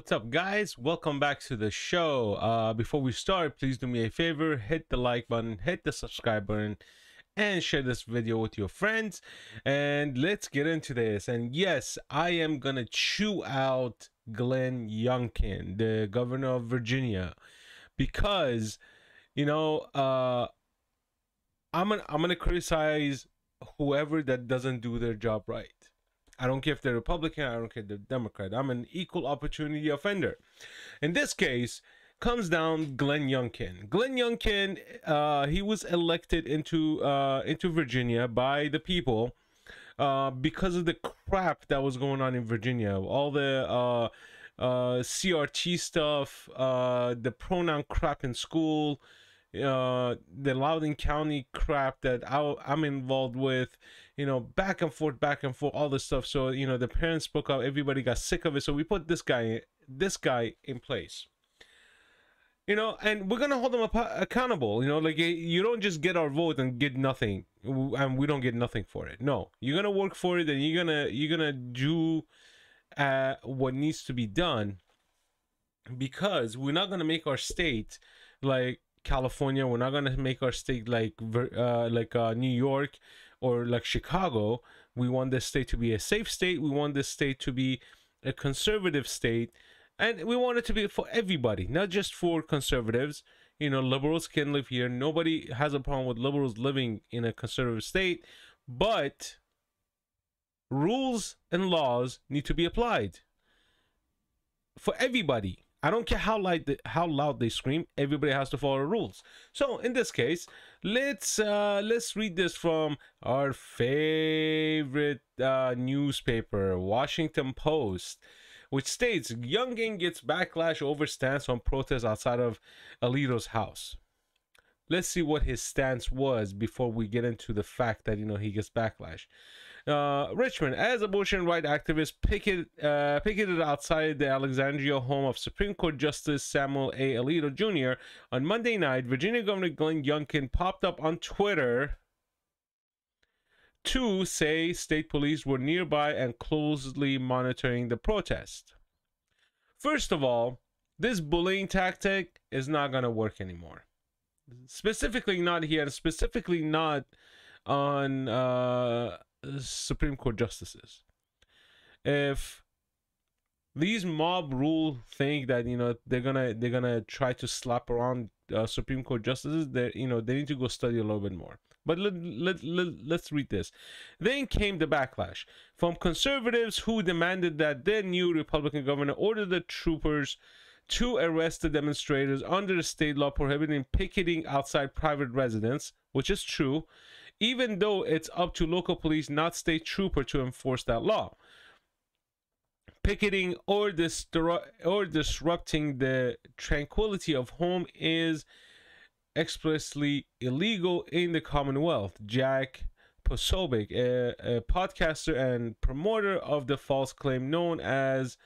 What's up, guys? Welcome back to the show. Before we start, please do me a favor, hit the like button, hit the subscribe button, and share this video with your friends. And let's get into this. And yes, I am gonna chew out Glen Youngkin, the governor of Virginia, because I'm gonna criticize whoever that doesn't do their job right. I don't care if they're Republican, I don't care if they're Democrat. I'm an equal opportunity offender. In this case, comes down Glen Youngkin. Glen Youngkin, he was elected into Virginia by the people because of the crap that was going on in Virginia. All the CRT stuff, the pronoun crap in school, the Loudoun County crap that I'm involved with, back and forth, all this stuff. So the parents spoke up, everybody got sick of it, so we put this guy in place, and we're gonna hold him accountable. Like, you don't just get our vote and get nothing, and we don't get nothing for it. No, you're gonna work for it, and you're gonna do what needs to be done, because we're not gonna make our state like California. We're not gonna make our state like New York or like Chicago. We want this state to be a safe state. We want this state to be a conservative state, and we want it to be for everybody, not just for conservatives. Liberals can live here. Nobody has a problem with liberals living in a conservative state, but rules and laws need to be applied for everybody. I don't care how loud they scream. Everybody has to follow the rules. So in this case, let's read this from our favorite newspaper, Washington Post, which states Youngkin gets backlash over stance on protests outside of Alito's house. Let's see what his stance was before we get into the fact that he gets backlash. Richmond, as abortion rights activists picketed outside the Alexandria home of Supreme Court Justice Samuel A. Alito Jr. on Monday night, Virginia Governor Glen Youngkin popped up on Twitter to say state police were nearby and closely monitoring the protest. First of all, this bullying tactic is not going to work anymore. Specifically not here, and specifically not on Supreme Court justices. If these mob rule think that they're gonna try to slap around Supreme Court justices, they need to go study a little bit more. But let's read this. Then came the backlash from conservatives who demanded that their new Republican governor order the troopers to arrest the demonstrators under the state law prohibiting picketing outside private residence, which is true, even though it's up to local police, not state trooper, to enforce that law. Picketing or disrupting the tranquility of home is explicitly illegal in the Commonwealth. Jack Posobiec, a podcaster and promoter of the false claim known as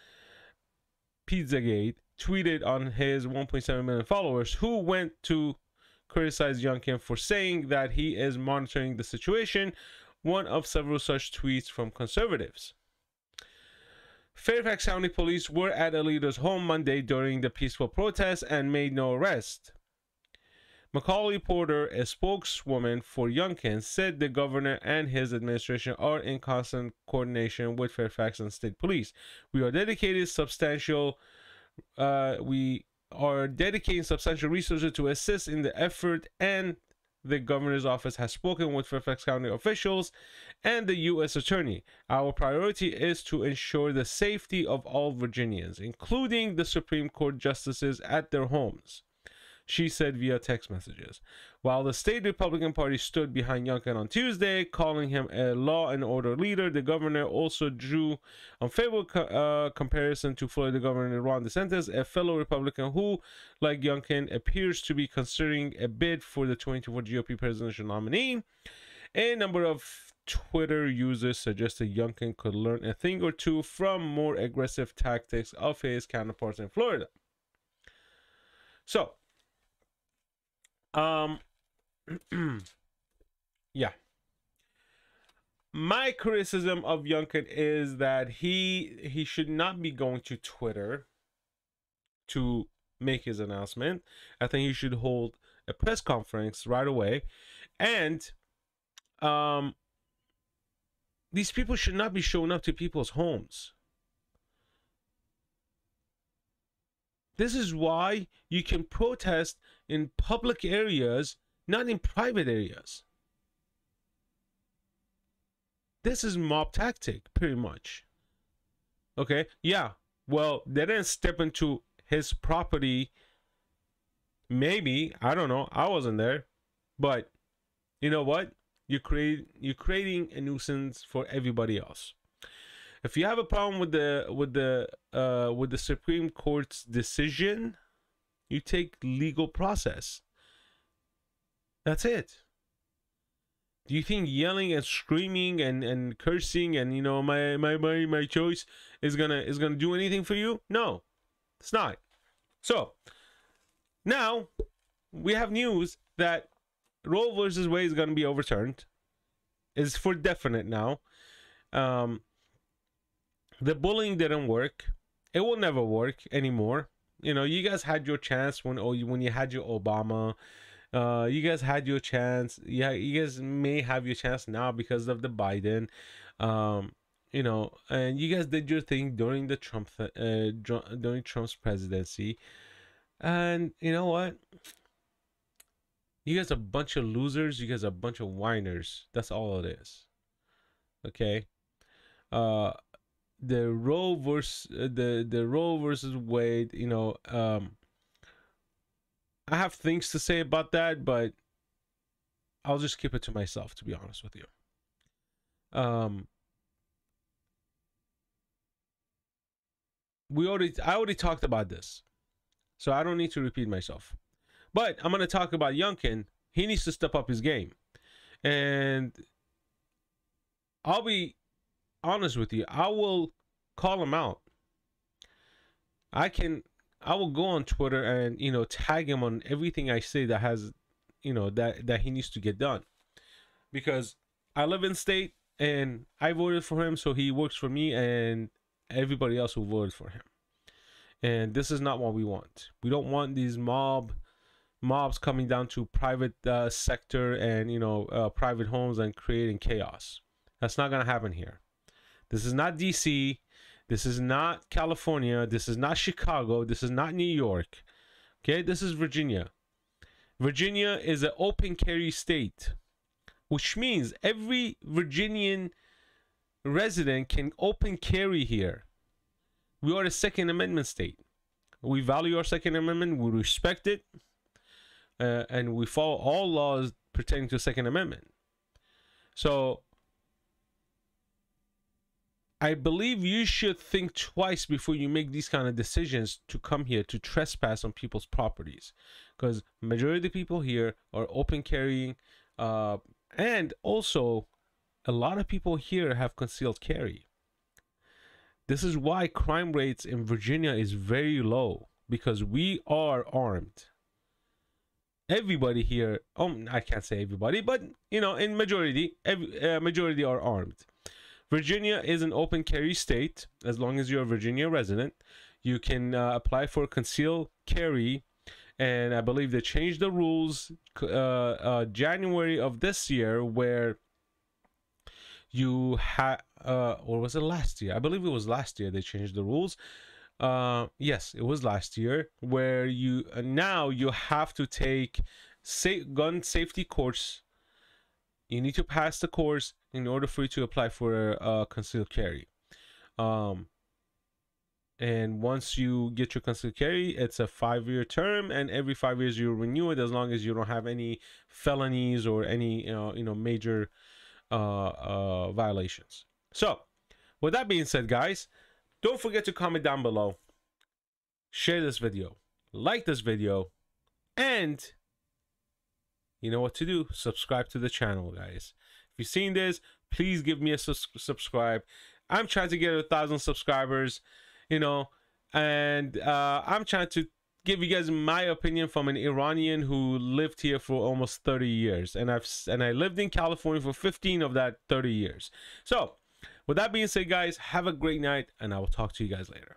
Pizzagate, tweeted on his 1.7 million followers, who went to criticize Youngkin for saying that he is monitoring the situation, one of several such tweets from conservatives. Fairfax County Police were at Alito's home Monday during the peaceful protest and made no arrest. Macaulay Porter, a spokeswoman for Youngkin, said the governor and his administration are in constant coordination with Fairfax and state police. We are dedicating substantial resources to assist in the effort, and the governor's office has spoken with Fairfax County officials and the U.S. Attorney. Our priority is to ensure the safety of all Virginians, including the Supreme Court justices at their homes, she said via text messages. While the state Republican Party stood behind Youngkin on Tuesday, calling him a law and order leader, the governor also drew unfavorable comparison to Florida Governor Ron DeSantis, a fellow Republican who, like Youngkin, appears to be considering a bid for the 2024 GOP presidential nominee. A number of Twitter users suggested Youngkin could learn a thing or two from more aggressive tactics of his counterparts in Florida. So, yeah, my criticism of Youngkin is that he should not be going to Twitter to make his announcement. I think he should hold a press conference right away. And these people should not be showing up to people's homes. This is why you can protest in public areas, not in private areas. This is mob tactic, pretty much. Okay, yeah, well, they didn't step into his property. Maybe, I don't know, I wasn't there. But you know what? You're creating a nuisance for everybody else. If you have a problem with the Supreme Court's decision, you take legal process. That's it. Do you think yelling and screaming and cursing and, you know, my choice is gonna do anything for you? No, it's not. So now we have news that Roe versus Wade is gonna be overturned. It's for definite now. The bullying didn't work. It will never work anymore. You know, you guys had your chance when you had your Obama. You guys had your chance. Yeah, you guys may have your chance now because of the Biden. You know, and you guys did your thing during the during Trump's presidency. And you know what? You guys are a bunch of losers. You guys are a bunch of whiners. That's all it is. Okay. The Roe versus Wade, you know, I have things to say about that, but I'll just keep it to myself, to be honest with you. I already talked about this, so I don't need to repeat myself. But I'm gonna talk about Youngkin. He needs to step up his game, and I'll be honest with you. I will call him out. I will go on Twitter and, you know, tag him on everything I say that has, you know, that he needs to get done, because I live in state and I voted for him, so he works for me and everybody else who voted for him. And this is not what we want. We don't want these mobs coming down to private sector and, you know, private homes and creating chaos. That's not gonna happen here. This is not DC. This is not California. This is not Chicago. This is not New York. Okay, this is Virginia. Virginia is an open carry state, which means every Virginian resident can open carry here. We are a Second Amendment state. We value our Second Amendment. We respect it. And we follow all laws pertaining to the Second Amendment. So I believe you should think twice before you make these kind of decisions to come here to trespass on people's properties, because majority of the people here are open carrying, and also a lot of people here have concealed carry. This is why crime rates in Virginia is very low, because we are armed. Everybody here, I can't say everybody, but you know, in majority, majority are armed. Virginia is an open carry state. As long as you're a Virginia resident, you can apply for concealed carry, and I believe they changed the rules January of this year, where you had, or was it last year? I believe it was last year they changed the rules. Yes, it was last year, where you now you have to take gun safety course. You need to pass the course in order for you to apply for concealed carry. And once you get your concealed carry, it's a 5-year term, and every 5 years you renew it, as long as you don't have any felonies or any major violations. So with that being said, guys, don't forget to comment down below, share this video, like this video, and you know what to do. Subscribe to the channel, guys. If you've seen this, please give me a subscribe. I'm trying to get 1,000 subscribers, you know, and I'm trying to give you guys my opinion from an Iranian who lived here for almost 30 years, and I lived in California for 15 of that 30 years. So with that being said, guys, have a great night, and I will talk to you guys later.